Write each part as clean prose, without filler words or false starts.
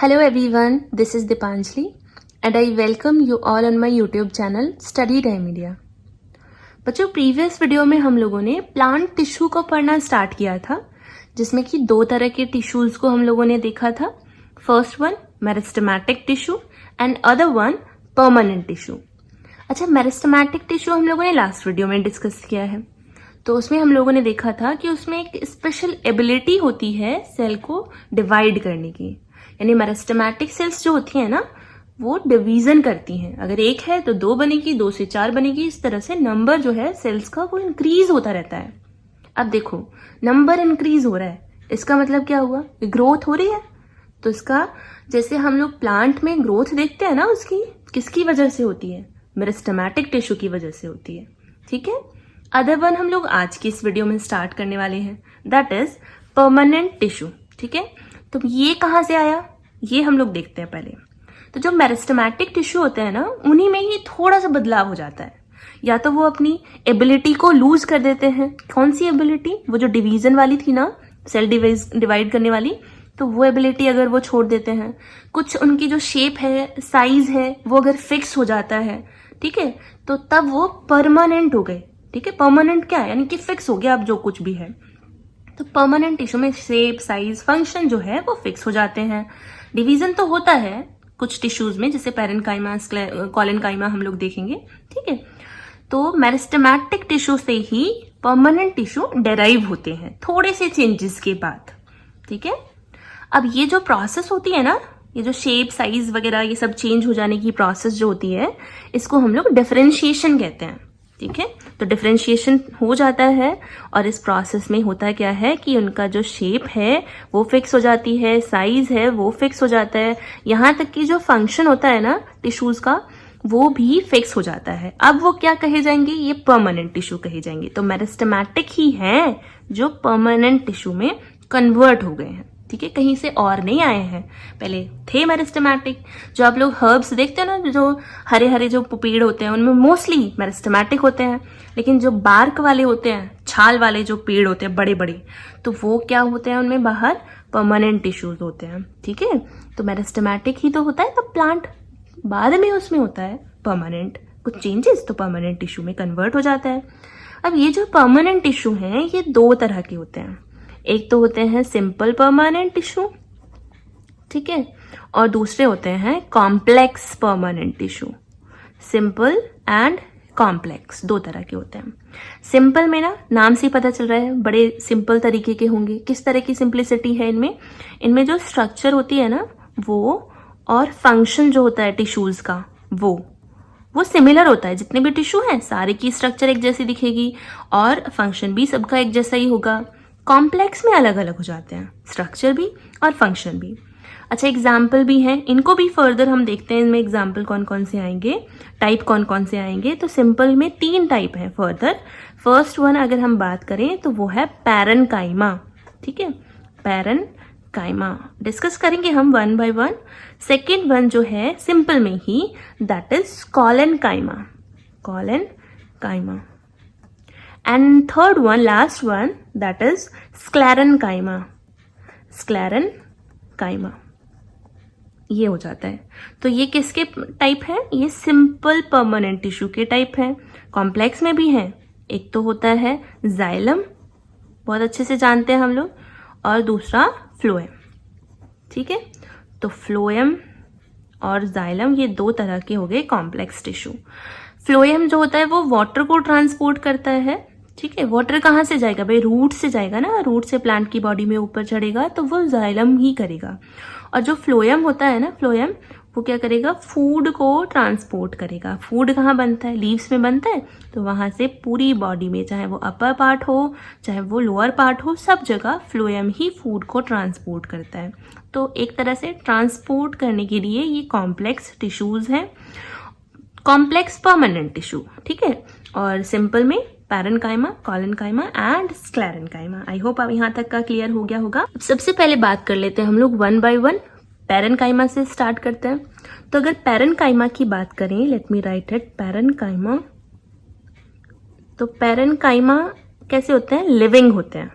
Hello everyone, this is Dipanjali and I welcome you all on my YouTube channel Study Time Media। बच्चों previous video में हम लोगों ने plant tissue को पढ़ना स्टार्ट किया था, जिसमें कि दो तरह के टिश्यूज को हम लोगों ने देखा था। First one meristematic tissue and other one permanent tissue. अच्छा, मेरिस्टेमेटिक टिश्यू हम लोगों ने लास्ट वीडियो में डिस्कस किया है, तो उसमें हम लोगों ने देखा था कि उसमें एक स्पेशल एबिलिटी होती है सेल को डिवाइड करने की। यानी मेरिस्टेमेटिक सेल्स जो होती है ना, वो डिवीजन करती हैं। अगर एक है तो दो बनेगी, दो से चार बनेगी, इस तरह से नंबर जो है सेल्स का वो इंक्रीज होता रहता है। अब देखो नंबर इंक्रीज हो रहा है, इसका मतलब क्या हुआ? ग्रोथ हो रही है। तो इसका जैसे हम लोग प्लांट में ग्रोथ देखते हैं ना, उसकी किसकी वजह से होती है? मेरिस्टेमेटिक टिश्यू की वजह से होती है। ठीक है। अदर वन हम लोग आज की इस वीडियो में स्टार्ट करने वाले हैं, दैट इज परमानेंट टिश्यू। ठीक है, तो ये कहाँ से आया ये हम लोग देखते हैं पहले। तो जो मेरिस्टेमेटिक टिश्यू होते हैं ना, उन्हीं में ही थोड़ा सा बदलाव हो जाता है। या तो वो अपनी एबिलिटी को लूज कर देते हैं। कौन सी एबिलिटी? वो जो डिवीजन वाली थी ना, सेल डिवाइड करने वाली, तो वो एबिलिटी अगर वो छोड़ देते हैं। कुछ उनकी जो शेप है, साइज है, वो अगर फिक्स हो जाता है, ठीक है, तो तब वो परमानेंट हो गए। ठीक है, परमानेंट क्या है? यानी कि फिक्स हो गया अब जो कुछ भी है। तो परमानेंट टिश्यू में शेप, साइज, फंक्शन जो है वो फिक्स हो जाते हैं। डिवीजन तो होता है कुछ टिश्यूज में, जैसे पैरेन्काइमा, कोलेनकाइमा हम लोग देखेंगे। ठीक है, तो मेरिस्टेमेटिक टिश्यू से ही परमानेंट टिश्यू डेराइव होते हैं थोड़े से चेंजेस के बाद। ठीक है, अब ये जो प्रोसेस होती है ना, ये जो शेप, साइज वगैरह ये सब चेंज हो जाने की प्रोसेस जो होती है, इसको हम लोग डिफरेंशिएशन कहते हैं। ठीक है, तो डिफरेंशिएशन हो जाता है और इस प्रोसेस में होता क्या है कि उनका जो शेप है वो फिक्स हो जाती है, साइज है वो फिक्स हो जाता है, यहाँ तक कि जो फंक्शन होता है ना टिश्यूज का, वो भी फिक्स हो जाता है। अब वो क्या कहे जाएंगे? ये परमानेंट टिश्यू कहे जाएंगे। तो मेरिस्टेमेटिक ही है जो परमानेंट टिश्यू में कन्वर्ट हो गए हैं। ठीक है, कहीं से और नहीं आए हैं, पहले थे मेरिस्टेमेटिक। जो आप लोग हर्ब्स देखते हैं ना, जो हरे हरे जो पेड़ होते हैं, उनमें मोस्टली मेरिस्टेमेटिक होते हैं। लेकिन जो बार्क वाले होते हैं, छाल वाले जो पेड़ होते हैं बड़े बड़े, तो वो क्या होते हैं? उनमें बाहर परमानेंट टिश्यूज होते हैं। ठीक है, तो मेरिस्टेमेटिक ही तो होता है, तो प्लांट बाद में उसमें होता है परमानेंट। कुछ चेंजेस तो परमानेंट टिश्यू में कन्वर्ट हो जाता है। अब ये जो परमानेंट टिश्यू हैं, ये दो तरह के होते हैं। एक तो होते हैं सिंपल परमानेंट टिश्यू, ठीक है, और दूसरे होते हैं complex permanent tissue. Simple and complex दो तरह के होते हैं। सिंपल में ना, नाम से ही पता चल रहा है, बड़े सिंपल तरीके के होंगे। किस तरह की सिंप्लिसिटी है इनमें? इनमें जो स्ट्रक्चर होती है ना, वो और फंक्शन जो होता है टिश्यूज का, वो सिमिलर होता है। जितने भी टिश्यू हैं सारे की स्ट्रक्चर एक जैसी दिखेगी और फंक्शन भी सबका एक जैसा ही होगा। कॉम्प्लेक्स में अलग अलग हो जाते हैं, स्ट्रक्चर भी और फंक्शन भी। अच्छा, एग्जाम्पल भी हैं, इनको भी फर्दर हम देखते हैं इनमें एग्जाम्पल कौन कौन से आएंगे, टाइप कौन कौन से आएंगे। तो सिंपल में 3 टाइप हैं फर्दर। फर्स्ट वन अगर हम बात करें तो वो है पैरेन्काइमा। ठीक है, पैरेन्काइमा डिस्कस करेंगे हम one by one. Second one जो है सिंपल में ही, that is collenchyma. And third one, last one, that is sclerenchyma. ये हो जाता है। तो ये किसके टाइप है? ये सिंपल परमानेंट टिश्यू के टाइप है। कॉम्प्लेक्स में भी है, एक तो होता है जाइलम, बहुत अच्छे से जानते हैं हम लोग, और दूसरा फ्लोएम। ठीक है, तो फ्लोएम और जाइलम ये दो तरह के हो गए कॉम्प्लेक्स टिश्यू। फ्लोएम जो होता है वो वाटर को ट्रांसपोर्ट करता है। ठीक है, वाटर कहाँ से जाएगा भाई? रूट से जाएगा ना, रूट से प्लांट की बॉडी में ऊपर चढ़ेगा, तो वो जाइलम ही करेगा। और जो फ्लोएम होता है ना, फ्लोएम वो क्या करेगा? फूड को ट्रांसपोर्ट करेगा। फूड कहाँ बनता है? लीव्स में बनता है, तो वहां से पूरी बॉडी में, चाहे वो अपर पार्ट हो चाहे वो लोअर पार्ट हो, सब जगह फ्लोएम ही फूड को ट्रांसपोर्ट करता है। तो एक तरह से ट्रांसपोर्ट करने के लिए ये कॉम्प्लेक्स टिश्यूज हैं, कॉम्प्लेक्स परमानेंट टिश्यू। ठीक है, और सिंपल में parenchyma, collenchyma and sclerenchyma. I hope अब यहाँ तक का क्लियर हो गया होगा। सबसे पहले बात कर लेते हैं हम लोग वन बाय वन। पैरेन्काइमा से स्टार्ट करते हैं। तो अगर पैरेन्काइमा की बात करें, let me right it, parenchyma, तो पैरेन्काइमा कैसे होते हैं? लिविंग होते हैं।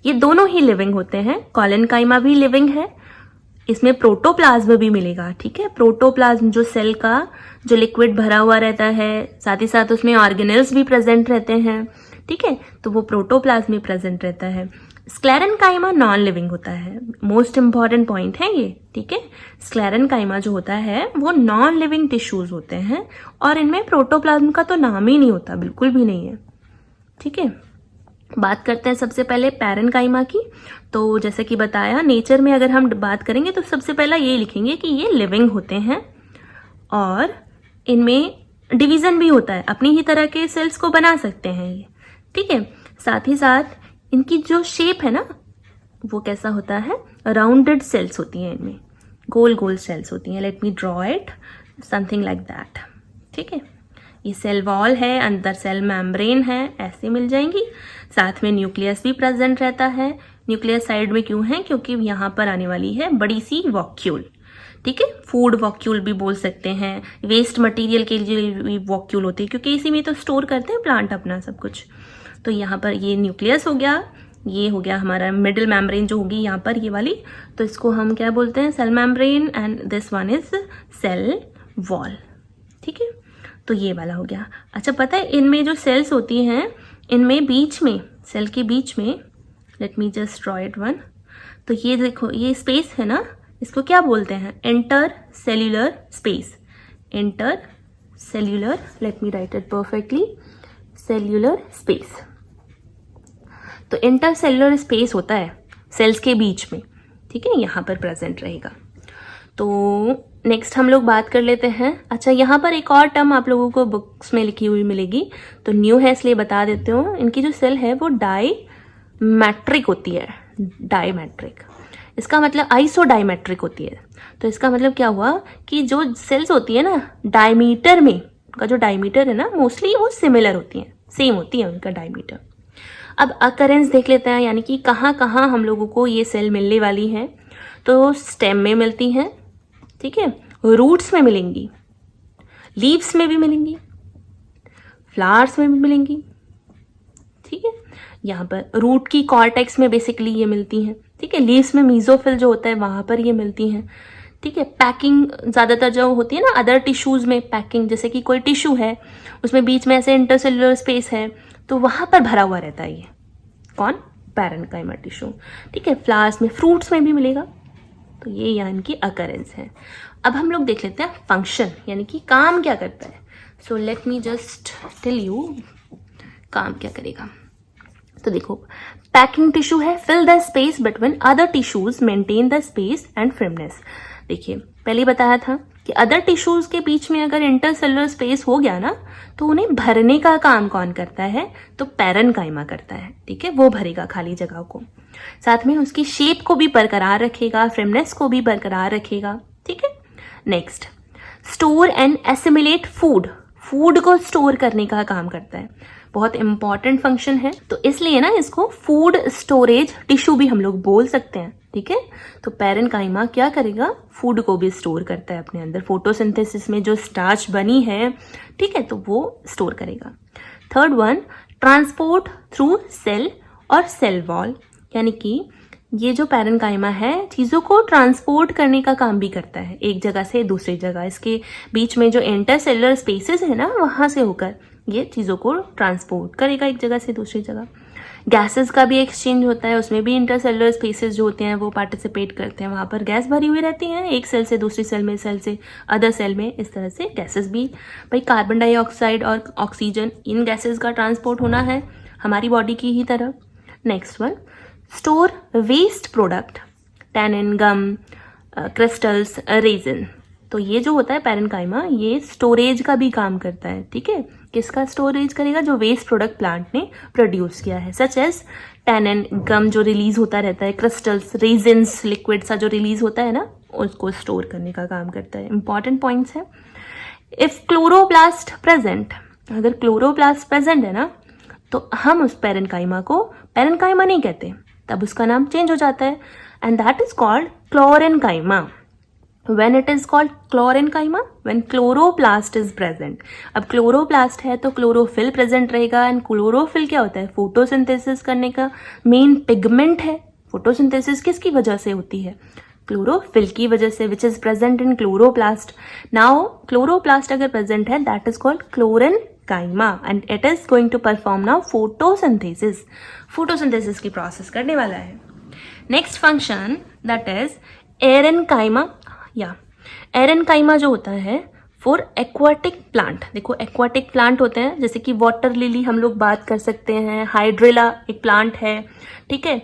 ये दोनों ही लिविंग होते हैं। कोलेनकाइमा भी लिविंग है इसमें प्रोटोप्लाज्म भी मिलेगा, ठीक है। प्रोटोप्लाज्म जो सेल का जो लिक्विड भरा हुआ रहता है, साथ ही साथ उसमें ऑर्गेनेल्स भी प्रेजेंट रहते हैं, ठीक है, तो वो प्रोटोप्लाज्म में प्रेजेंट रहता है। स्क्लेरेनकाइमा नॉन लिविंग होता है, मोस्ट इंपॉर्टेंट पॉइंट है ये, ठीक है। स्क्लेरेनकाइमा जो होता है वो नॉन लिविंग टिश्यूज होते हैं और इनमें प्रोटोप्लाज्म का तो नाम ही नहीं होता, बिल्कुल भी नहीं है, ठीक है। बात करते हैं सबसे पहले पैरेनकाइमा की। तो जैसे कि बताया, नेचर में अगर हम बात करेंगे तो सबसे पहला ये लिखेंगे कि ये लिविंग होते हैं और इनमें डिवीजन भी होता है, अपनी ही तरह के सेल्स को बना सकते हैं ये, ठीक है। साथ ही साथ इनकी जो शेप है ना वो कैसा होता है, राउंडेड सेल्स होती हैं, इनमें गोल गोल सेल्स होती हैं। Let me draw it something like that, ठीक है। ये सेल वॉल है, अंदर सेल मेम्ब्रेन है, ऐसे मिल जाएंगी। साथ में न्यूक्लियस भी प्रेजेंट रहता है। न्यूक्लियस साइड में क्यों है, क्योंकि यहाँ पर आने वाली है बड़ी सी वॉक्यूल, ठीक है। फूड वॉक्यूल भी बोल सकते हैं, वेस्ट मटेरियल के लिए भी वॉक्यूल होती है, क्योंकि इसी में तो स्टोर करते हैं प्लांट अपना सब कुछ। तो यहाँ पर ये न्यूक्लियस हो गया, ये हो गया हमारा मिडिल मेम्ब्रेन जो होगी यहाँ पर ये वाली, तो इसको हम क्या बोलते हैं, cell membrane, and this one is cell wall, ठीक है। तो ये वाला हो गया। अच्छा, पता है इनमें जो सेल्स होती हैं, इनमें बीच में, सेल के बीच में, late me just draw it one, तो ये देखो ये स्पेस है ना, इसको क्या बोलते हैं, inter cellular space. Inter cellular, let me right it perfectly, cellular space. तो इंटर सेल्यूलर स्पेस होता है सेल्स के बीच में, ठीक है, यहाँ पर प्रेजेंट रहेगा। तो नेक्स्ट हम लोग बात कर लेते हैं। अच्छा, यहाँ पर एक और टर्म आप लोगों को बुक्स में लिखी हुई मिलेगी, तो न्यू है इसलिए बता देते हो। इनकी जो सेल है वो डाईमेट्रिक होती है, डाईमेट्रिक, इसका मतलब आइसोडाईमेट्रिक होती है। तो इसका मतलब क्या हुआ कि जो सेल्स होती है ना, डायमीटर में, उनका जो डायमीटर है ना, मोस्टली वो सिमिलर होती हैं, सेम होती है उनका डायमीटर। अब अकरेंस देख लेते हैं, यानी कि कहाँ कहाँ हम लोगों को ये सेल मिलने वाली है। तो स्टेम में मिलती हैं, ठीक है, रूट्स में मिलेंगी, लीव्स में भी मिलेंगी, फ्लावर्स में भी मिलेंगी, ठीक है। यहाँ पर रूट की कॉर्टेक्स में बेसिकली ये मिलती हैं, ठीक है। लीव्स में मीजोफिल जो होता है वहाँ पर ये मिलती हैं, ठीक है। पैकिंग ज़्यादातर जो होती है ना अदर टिश्यूज़ में, पैकिंग जैसे कि कोई टिश्यू है उसमें बीच में ऐसे इंटरसेल्युलर स्पेस है, तो वहाँ पर भरा हुआ रहता है ये, कौन, पैरेनकाइमा टिश्यू, ठीक है। फ्लावर्स में, फ्रूट्स में भी मिलेगा। तो ये यहाँ इनकी अकरेंस है। अब हम लोग देख लेते हैं फंक्शन, यानी कि काम क्या करता है। So let me just tell you काम क्या करेगा। तो देखो, पैकिंग टिश्यू है, fill the space between other tissues, maintain the space and firmness. देखिए, पहले बताया था कि अदर टिश्यूज के बीच में अगर इंटरसेलुलर स्पेस हो गया ना, तो उन्हें भरने का काम कौन करता है, तो पैरेनकाइमा करता है, ठीक है। वो भरेगा खाली जगह को, साथ में उसकी शेप को भी बरकरार रखेगा, फ्रेमनेस को भी बरकरार रखेगा, ठीक है। Next, store and assimilate food, food को स्टोर करने का काम करता है, बहुत इंपॉर्टेंट फंक्शन है। तो इसलिए ना इसको फूड स्टोरेज टिश्यू भी हम लोग बोल सकते हैं, ठीक है। तो पैरेनकाइमा क्या करेगा, फूड को भी स्टोर करता है अपने अंदर, फोटोसिंथेसिस में जो स्टार्च बनी है, ठीक है, तो वो स्टोर करेगा। Third one, transport through cell और सेल वॉल, यानी कि ये जो पैरेनकाइमा है चीज़ों को ट्रांसपोर्ट करने का काम भी करता है एक जगह से दूसरी जगह। इसके बीच में जो इंटरसेलुलर स्पेसेस है ना, वहाँ से होकर ये चीज़ों को ट्रांसपोर्ट करेगा एक जगह से दूसरी जगह। गैसेस का भी एक्सचेंज होता है, उसमें भी इंटरसेलुलर स्पेसेस जो होते हैं वो पार्टिसिपेट करते हैं, वहाँ पर गैस भरी हुई रहती हैं, एक सेल से दूसरी सेल में, सेल से अदर सेल में, इस तरह से गैसेस भी, भाई कार्बन डाइऑक्साइड और ऑक्सीजन, इन गैसेस का ट्रांसपोर्ट होना है हमारी बॉडी की ही तरह। Next one, store waste product, tannin, gum, crystals, resin. तो ये जो होता है पैरेनकाइमा, ये स्टोरेज का भी काम करता है, ठीक है। किसका स्टोरेज करेगा, जो वेस्ट प्रोडक्ट प्लांट ने प्रोड्यूस किया है, सच एज टैनिन, गम जो रिलीज होता रहता है, क्रिस्टल्स, रेजिन्स, लिक्विड सा जो रिलीज होता है ना, उसको स्टोर करने का काम करता है। इंपॉर्टेंट पॉइंट्स है। इफ क्लोरोप्लास्ट प्रेजेंट, अगर क्लोरोप्लास्ट प्रेजेंट है ना, तो हम उस पैरेनकाइमा को पैरेनकाइमा नहीं कहते, तब उसका नाम चेंज हो जाता है, and that is called chlorenchyma. When it is called chlorenchyma, when chloroplast is present। अब क्लोरोप्लास्ट है तो क्लोरोफिल प्रेजेंट रहेगा, एंड क्लोरोफिल क्या होता है, फोटोसिंथेसिस करने का मेन पिगमेंट है। फोटोसिंथेसिस किसकी वजह से होती है, क्लोरोफिल की वजह से, which is present in chloroplast. Now chloroplast अगर प्रेजेंट है, that is called chlorenchyma and it is going to perform now photosynthesis. Photosynthesis की प्रोसेस करने वाला है. Next function that is aerenchyma. या एरेनकाइमा जो होता है फॉर एक्वाटिक प्लांट. देखो एक्वाटिक प्लांट होते हैं जैसे कि वाटर लिली हम लोग बात कर सकते हैं, हाइड्रेला एक प्लांट है, ठीक है.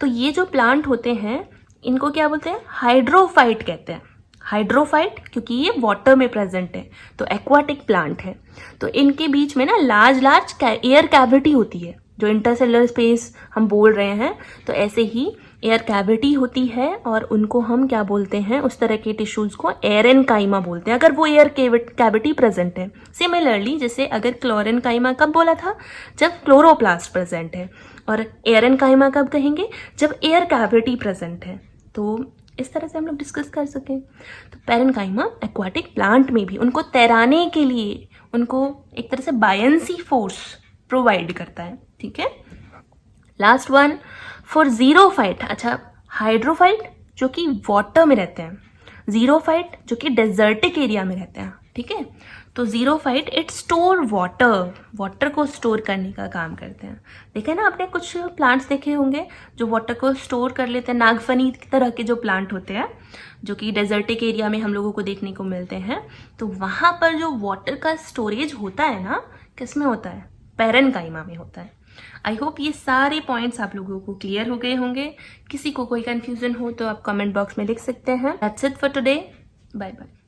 तो ये जो प्लांट होते हैं इनको क्या बोलते हैं, हाइड्रोफाइट कहते हैं. हाइड्रोफाइट क्योंकि ये वाटर में प्रेजेंट है, तो एक्वाटिक प्लांट है. तो इनके बीच में ना लार्ज एयर कैविटी होती है, जो इंटरसेलुलर स्पेस हम बोल रहे हैं. तो ऐसे ही एयर कैविटी होती है और उनको हम क्या बोलते हैं, उस तरह के टिश्यूज को एरेनकाइमा बोलते हैं अगर वो एयर कैविटी प्रेजेंट है. सिमिलरली जैसे अगर क्लोरेनकाइमा कब बोला था, जब क्लोरोप्लास्ट प्रेजेंट है, और एरेनकाइमा कब कहेंगे, जब एयर कैविटी प्रेजेंट है. तो इस तरह से हम लोग डिस्कस कर सकें. तो पेरेनकाइमा एक्वाटिक प्लांट में भी उनको तैराने के लिए उनको एक तरह से बायंसी फोर्स प्रोवाइड करता है, ठीक है. Last one for xerophyte. अच्छा, हाइड्रोफाइट जो कि वाटर में रहते हैं, जीरोफाइट जो कि डेजर्टिक एरिया में रहते हैं, ठीक है. तो जीरोफाइट इट स्टोर वाटर को स्टोर करने का काम करते हैं. देखे ना आपने कुछ प्लांट्स देखे होंगे जो वाटर को स्टोर कर लेते हैं, नागफनी की तरह के जो प्लांट होते हैं जो कि डेजर्टिक एरिया में हम लोगों को देखने को मिलते हैं. तो वहाँ पर जो वाटर का स्टोरेज होता है ना, किस में होता है, पेरेनकाइमा में होता है. आई होप ये सारे पॉइंट्स आप लोगों को क्लियर हो गए होंगे. किसी को कोई कंफ्यूजन हो तो आप कमेंट बॉक्स में लिख सकते हैं. That's it for today. Bye bye.